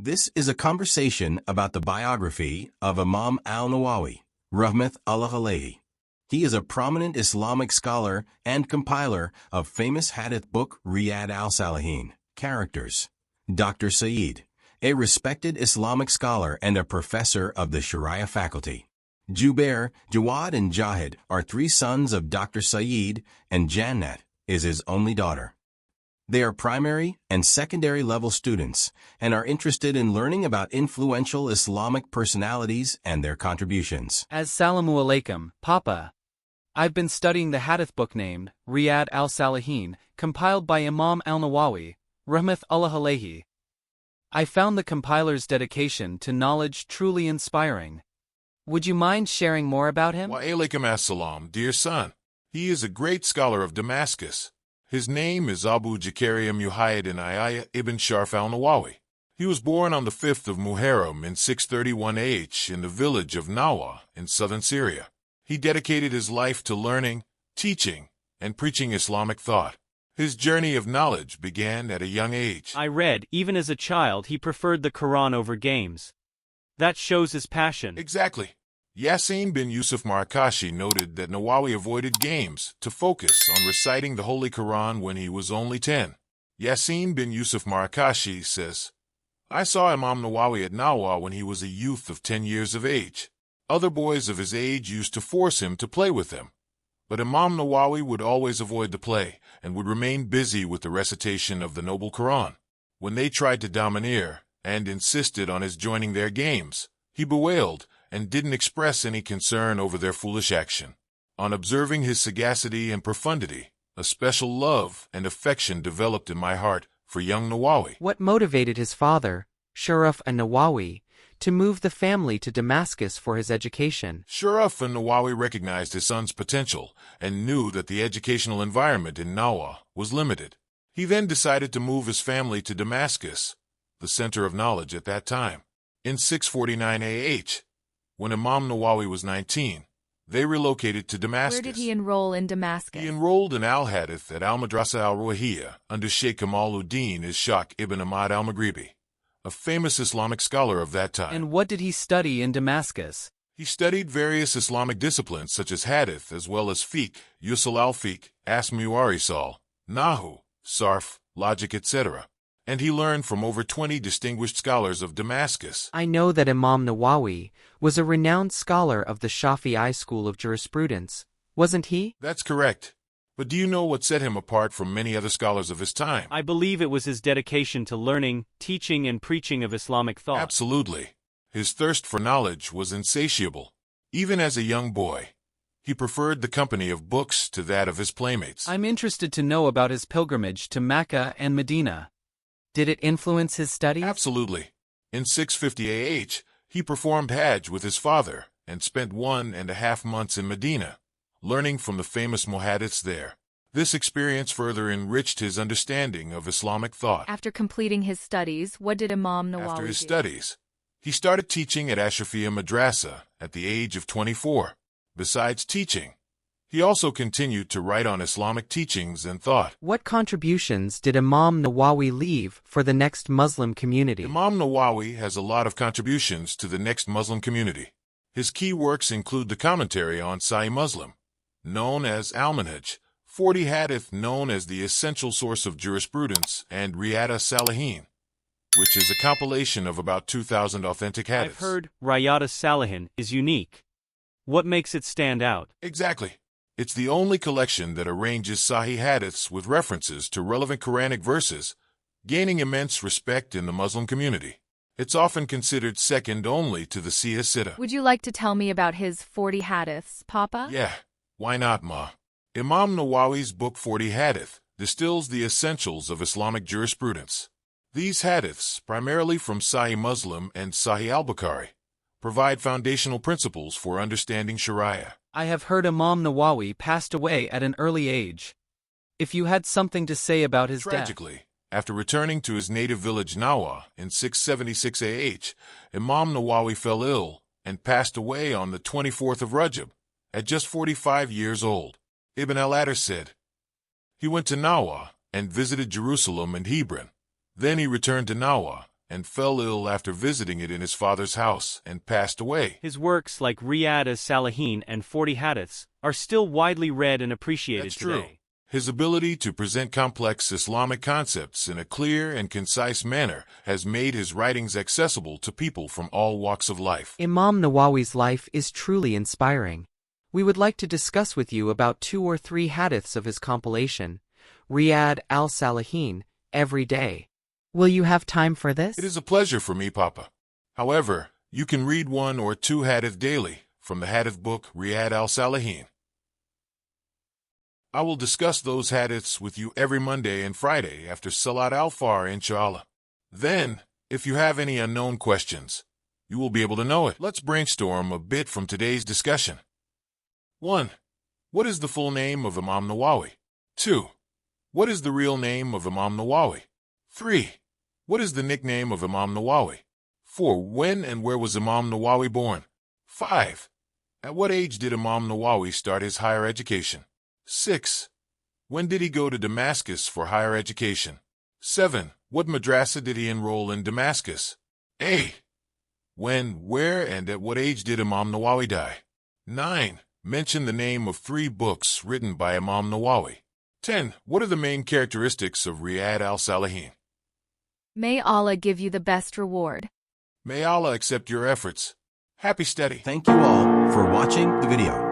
This is a conversation about the biography of Imam Al-Nawawi, Rahmatullahi Alaihi. He is a prominent Islamic scholar and compiler of famous Hadith book Riyad Al-Saliheen. Characters: Dr. Saeed, a respected Islamic scholar and a professor of the Sharia faculty. Jubair, Jawad and Jahid are three sons of Dr. Saeed, and Jannat is his only daughter. They are primary and secondary level students and are interested in learning about influential Islamic personalities and their contributions. As-salamu alaikum, Papa. I've been studying the Hadith book named Riyad Al-Saliheen, compiled by Imam Al-Nawawi, Rahmatullahi Alaihi. I found the compiler's dedication to knowledge truly inspiring. Would you mind sharing more about him? Wa alaikum as-salam, dear son. He is a great scholar of Damascus. His name is Abu Jakaria Muhayyid Ayah ibn Sharf al-Nawawi. He was born on the 5th of Muharram in 631 AH in the village of Nawa in southern Syria. He dedicated his life to learning, teaching, and preaching Islamic thought. His journey of knowledge began at a young age. I read, even as a child, he preferred the Quran over games. That shows his passion. Exactly. Yasin bin Yusuf Marakashi noted that Nawawi avoided games to focus on reciting the Holy Quran when he was only 10. Yasin bin Yusuf Marakashi says, I saw Imam Nawawi at Nawa when he was a youth of 10 years of age. Other boys of his age used to force him to play with them. But Imam Nawawi would always avoid the play and would remain busy with the recitation of the Noble Quran. When they tried to domineer and insisted on his joining their games, he bewailed and didn't express any concern over their foolish action. On observing his sagacity and profundity, a special love and affection developed in my heart for young Nawawi. What motivated his father, Sharaf an-Nawawi, to move the family to Damascus for his education? Sharaf an-Nawawi recognized his son's potential and knew that the educational environment in Nawa was limited. He then decided to move his family to Damascus, the center of knowledge at that time. In 649 AH, when Imam Nawawi was 19, they relocated to Damascus. Where did he enroll in Damascus? He enrolled in Al-Hadith at Al-Madrasa al-Ruhiyya under Sheikh Kamaluddin Ishaq ibn Ahmad al-Maghribi, a famous Islamic scholar of that time. And what did he study in Damascus? He studied various Islamic disciplines such as Hadith as well as Fiqh, Usul al-Fiqh, Asmu Arisal, Nahu, Sarf, Logic, etc. And he learned from over 20 distinguished scholars of Damascus. I know that Imam Nawawi was a renowned scholar of the Shafi'i school of jurisprudence, wasn't he? That's correct. But do you know what set him apart from many other scholars of his time? I believe it was his dedication to learning, teaching, and preaching of Islamic thought. Absolutely. His thirst for knowledge was insatiable. Even as a young boy, he preferred the company of books to that of his playmates. I'm interested to know about his pilgrimage to Mecca and Medina. Did it influence his studies? Absolutely. In 650 AH, he performed Hajj with his father and spent 1.5 months in Medina, learning from the famous muhaddiths there. This experience further enriched his understanding of Islamic thought. After completing his studies, what did Imam Nawawi do? After his studies, he started teaching at Ashrafiyya Madrasa at the age of 24. Besides teaching, he also continued to write on Islamic teachings and thought. What contributions did Imam Nawawi leave for the next Muslim community? Imam Nawawi has a lot of contributions to the next Muslim community. His key works include the commentary on Sahih Muslim, known as Al-Manhaj, 40 Hadith known as the essential source of jurisprudence, and Riyad Al-Saliheen, which is a compilation of about 2,000 authentic hadiths. I've heard Riyad Al-Saliheen is unique. What makes it stand out? Exactly. It's the only collection that arranges Sahih hadiths with references to relevant Quranic verses, gaining immense respect in the Muslim community. It's often considered second only to the Siyah Sittah. Would you like to tell me about his 40 hadiths, Papa? Yeah, why not, Ma? Imam Nawawi's book 40 Hadith distills the essentials of Islamic jurisprudence. These hadiths, primarily from Sahih Muslim and Sahih al-Bukhari, provide foundational principles for understanding Shari'ah. I have heard Imam Nawawi passed away at an early age. If you had something to say about his death. Tragically, after returning to his native village Nawa in 676 AH, Imam Nawawi fell ill and passed away on the 24th of Rajab, at just 45 years old. Ibn al-Adar said, he went to Nawa and visited Jerusalem and Hebron. Then he returned to Nawa and fell ill after visiting it in his father's house and passed away. His works like Riyad Al-Saliheen and 40 Hadiths are still widely read and appreciated That's today. true. His ability to present complex Islamic concepts in a clear and concise manner has made his writings accessible to people from all walks of life. Imam Nawawi's life is truly inspiring. We would like to discuss with you about 2 or 3 hadiths of his compilation, Riyad Al-Saliheen, every day. Will you have time for this? It is a pleasure for me, Papa. However, you can read 1 or 2 hadith daily from the hadith book Riyad Al-Saliheen. I will discuss those hadiths with you every Monday and Friday after Salat al-Fajr, inshallah. Then, if you have any unknown questions, you will be able to know it. Let's brainstorm a bit from today's discussion. 1. What is the full name of Imam Nawawi? 2. What is the real name of Imam Nawawi? 3. What is the nickname of Imam Nawawi? 4. When and where was Imam Nawawi born? 5. At what age did Imam Nawawi start his higher education? 6. When did he go to Damascus for higher education? 7. What madrasa did he enroll in Damascus? 8. When, where, and at what age did Imam Nawawi die? 9. Mention the name of 3 books written by Imam Nawawi. 10. What are the main characteristics of Riyad Al-Saliheen? May Allah give you the best reward. May Allah accept your efforts. Happy study. Thank you all for watching the video.